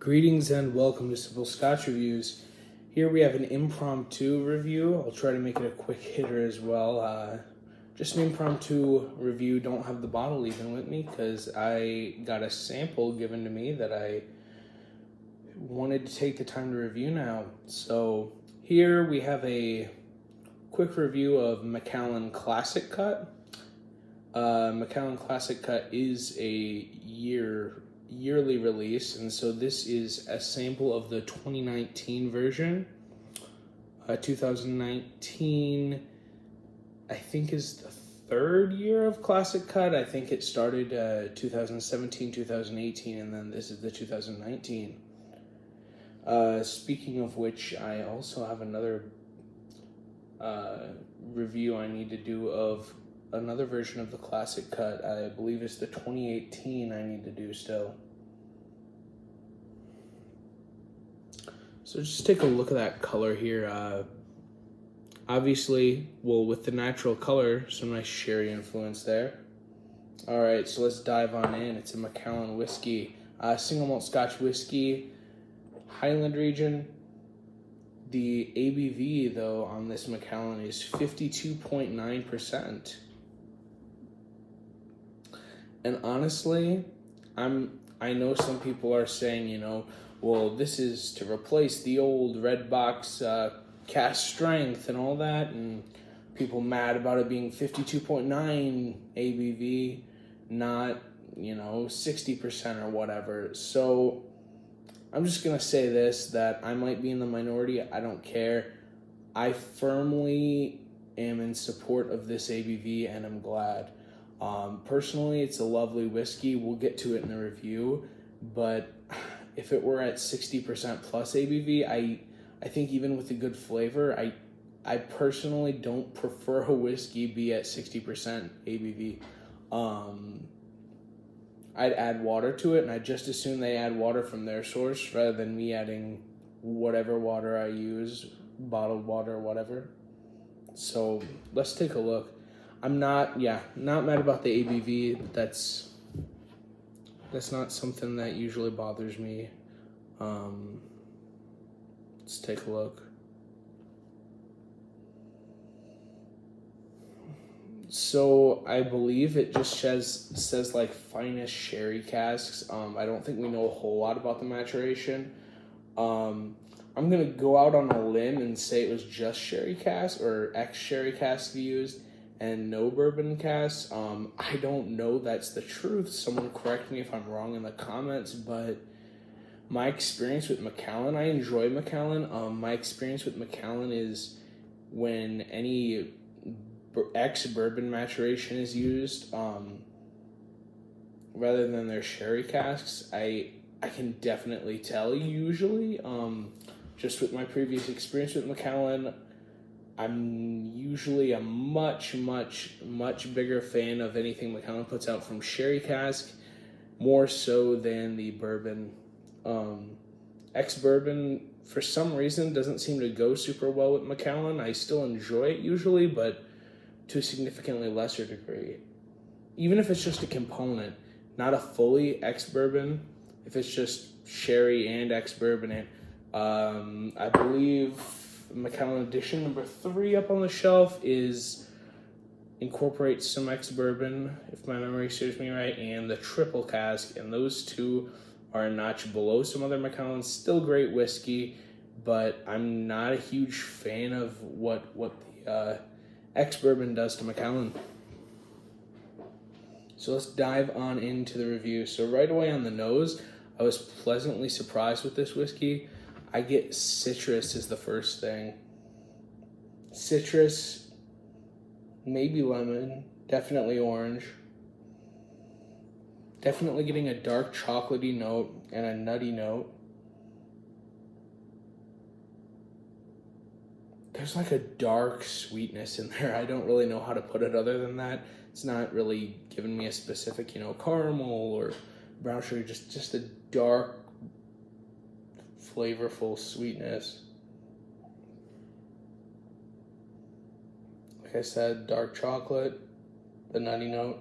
Greetings and welcome to Simple Scotch Reviews. Here we have an impromptu review. I'll try to make it a quick hitter as well. Just an impromptu review. Don't have the bottle even with me because I got a sample given to me that I wanted to take the time to review now. So here we have a quick review of Macallan Classic Cut. Macallan Classic Cut is a yearly release, and so this is a sample of the 2019 version. 2019 I think is the third year of Classic Cut. I think it started 2017, 2018, and then this is the 2019. Speaking of which, I also have another review I need to do of another version of the Classic Cut. I believe it's the 2018 I need to do still. So just take a look at that color here. Obviously, well, with the natural color, some nice sherry influence there. All right, so let's dive on in. It's a Macallan whiskey, single malt Scotch whiskey, Highland region. The ABV, though, on this Macallan is 52.9%. And honestly, I know some people are saying, well, this is to replace the old red box cask strength and all that, and people mad about it being 52.9 ABV, not 60% or whatever. So I'm just gonna say this, that I might be in the minority. I don't care. I firmly am in support of this ABV, and I'm glad. Personally, it's a lovely whiskey. We'll get to it in the review, but if it were at 60% plus ABV, I think even with a good flavor, I personally don't prefer a whiskey be at 60% ABV. I'd add water to it, and I'd just as soon they add water from their source rather than me adding whatever water I use, bottled water or whatever. So let's take a look. I'm not mad about the ABV. That's not something that usually bothers me. Let's take a look. So I believe it just says like finest sherry casks. I don't think we know a whole lot about the maturation. I'm gonna go out on a limb and say it was just sherry cask or ex-sherry cask used and no bourbon casks. I don't know that's the truth. Someone correct me if I'm wrong in the comments, but my experience with Macallan, I enjoy Macallan. My experience with Macallan is when any ex-bourbon maturation is used, rather than their sherry casks, I can definitely tell usually. Just with my previous experience with Macallan, I'm usually a much bigger fan of anything Macallan puts out from sherry cask, more so than the bourbon. Ex-bourbon, for some reason, doesn't seem to go super well with Macallan. I still enjoy it usually, but to a significantly lesser degree. Even if it's just a component, not a fully ex-bourbon, if it's just sherry and ex-bourbon. I believe Macallan edition number 3 up on the shelf incorporates some ex-bourbon, if my memory serves me right, and the triple cask, and those two are a notch below some other Macallans. Still great whiskey, but I'm not a huge fan of what the ex-bourbon does to Macallan. So let's dive on into the review. So right away on the nose, I was pleasantly surprised with this whiskey. I get citrus is the first thing. Citrus, maybe lemon, definitely orange. Definitely getting a dark chocolatey note and a nutty note. There's like a dark sweetness in there. I don't really know how to put it other than that. It's not really giving me a specific, caramel or brown sugar, just a dark, flavorful sweetness. Like I said, dark chocolate, the nutty note.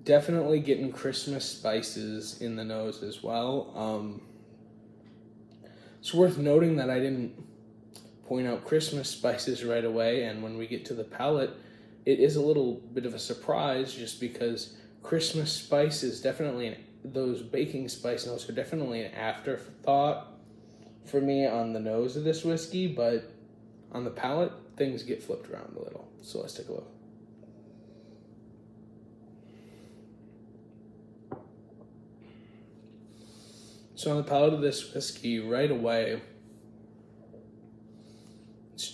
Definitely getting Christmas spices in the nose as well. It's worth noting that I didn't point out Christmas spices right away, and when we get to the palate, it is a little bit of a surprise just because Christmas spice is definitely, those baking spice notes are definitely an afterthought for me on the nose of this whiskey, but on the palate, things get flipped around a little. So let's take a look. So on the palate of this whiskey, right away,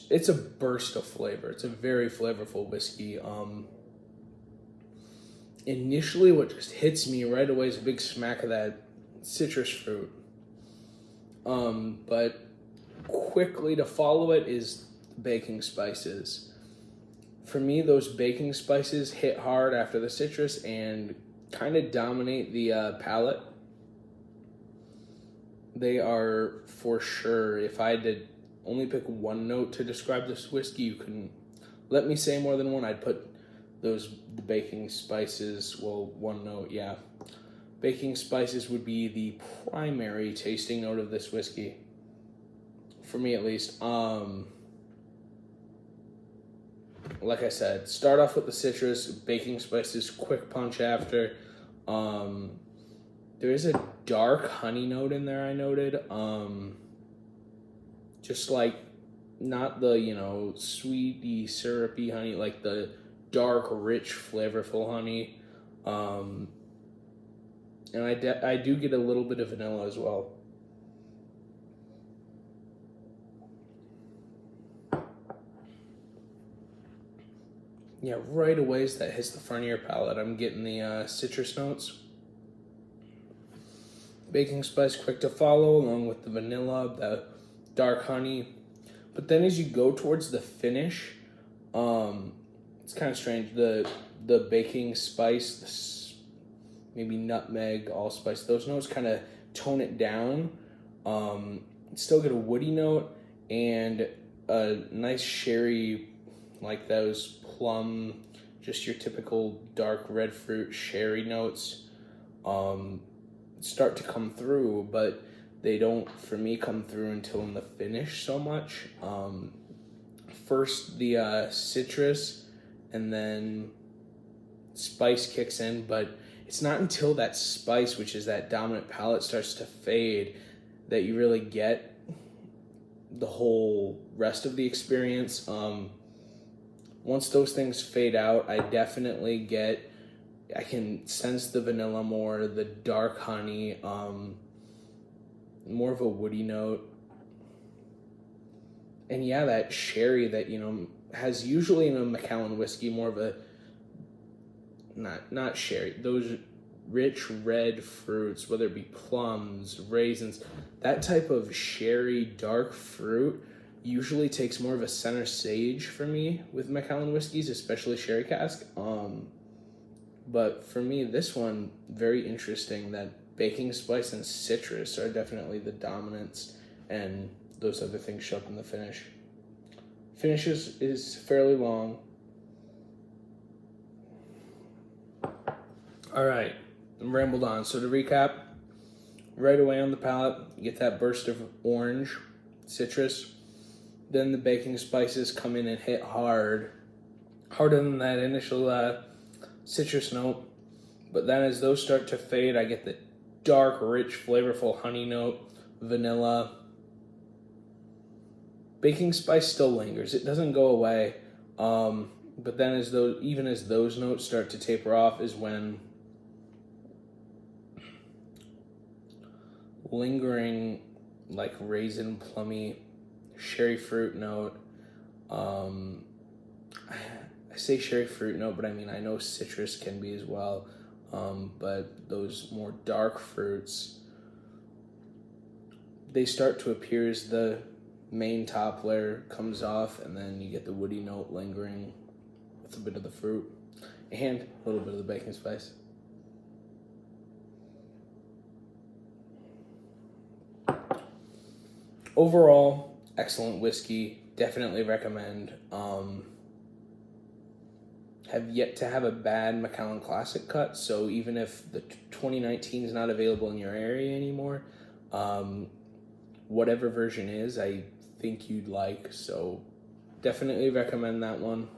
it's a burst of flavor. It's a very flavorful whiskey. Initially, what just hits me right away is a big smack of that citrus fruit. But quickly to follow it is baking spices. For me, those baking spices hit hard after the citrus and kind of dominate the palate. They are for sure, if I had to only pick one note to describe this whiskey, you couldn't let me say more than one. I'd put the baking spices, well, one note, yeah. Baking spices would be the primary tasting note of this whiskey, for me at least. Like I said, start off with the citrus, baking spices, quick punch after. There is a dark honey note in there, I noted. Just like, not the, sweety, syrupy honey, like the dark, rich, flavorful honey. And I do get a little bit of vanilla as well. Yeah, right away as that hits the front of your palate, I'm getting the citrus notes. Baking spice quick to follow, along with the vanilla, the dark honey. But then as you go towards the finish, it's kind of strange. The baking spice, maybe nutmeg, allspice, those notes kind of tone it down. Still get a woody note and a nice sherry, like those plum, just your typical dark red fruit sherry notes start to come through, but they don't, for me, come through until in the finish so much. First the citrus, and then spice kicks in, but it's not until that spice, which is that dominant palate, starts to fade that you really get the whole rest of the experience. Once those things fade out, I can sense the vanilla more, the dark honey, more of a woody note. And yeah, that sherry that, has usually in a Macallan whiskey more of a, not sherry, those rich red fruits, whether it be plums, raisins, that type of sherry dark fruit usually takes more of a center stage for me with Macallan whiskeys, especially sherry cask. But for me, this one, very interesting that baking spice and citrus are definitely the dominants, and those other things show up in the finish. Finish is fairly long. All right, I'm rambled on. So to recap, right away on the palate, you get that burst of orange, citrus. Then the baking spices come in and hit harder than that initial citrus note. But then as those start to fade, I get the dark, rich, flavorful honey note, vanilla. Baking spice still lingers. It doesn't go away. But then as those notes start to taper off is when lingering, like raisin, plummy, sherry fruit note. I say sherry fruit note, but I mean, I know citrus can be as well. But those more dark fruits, they start to appear as the main top layer comes off, and then you get the woody note lingering with a bit of the fruit and a little bit of the baking spice. Overall, excellent whiskey. Definitely recommend. Have yet to have a bad Macallan Classic Cut, so even if the 2019 is not available in your area anymore, whatever version is, I think you'd like. So definitely recommend that one.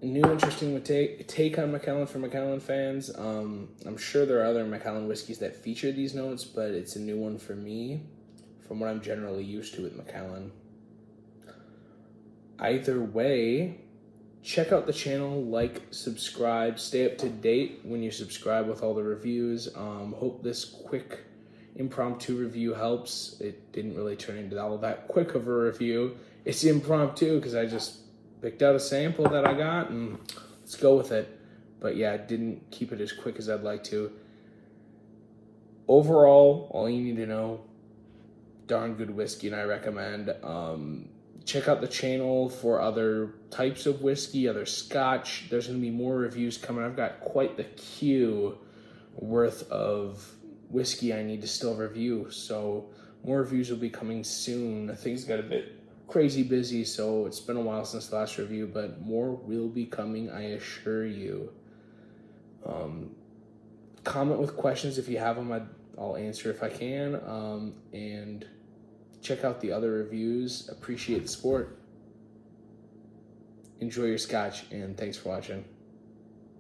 A new interesting take on Macallan for Macallan fans. I'm sure there are other Macallan whiskeys that feature these notes, but it's a new one for me from what I'm generally used to with Macallan. Either way, check out the channel, like, subscribe, stay up to date when you subscribe with all the reviews. Hope this quick impromptu review helps. It didn't really turn into all that quick of a review. It's impromptu because I just picked out a sample that I got and let's go with it. But yeah, I didn't keep it as quick as I'd like to. Overall, all you need to know, darn good whiskey, and I recommend. Check out the channel for other types of whiskey, other Scotch. There's going to be more reviews coming. I've got quite the queue worth of whiskey I need to still review. So more reviews will be coming soon. Things got a bit crazy busy, so it's been a while since the last review, but more will be coming, I assure you. Comment with questions if you have them. I'll answer if I can. And check out the other reviews. Appreciate the support. Enjoy your Scotch, and thanks for watching.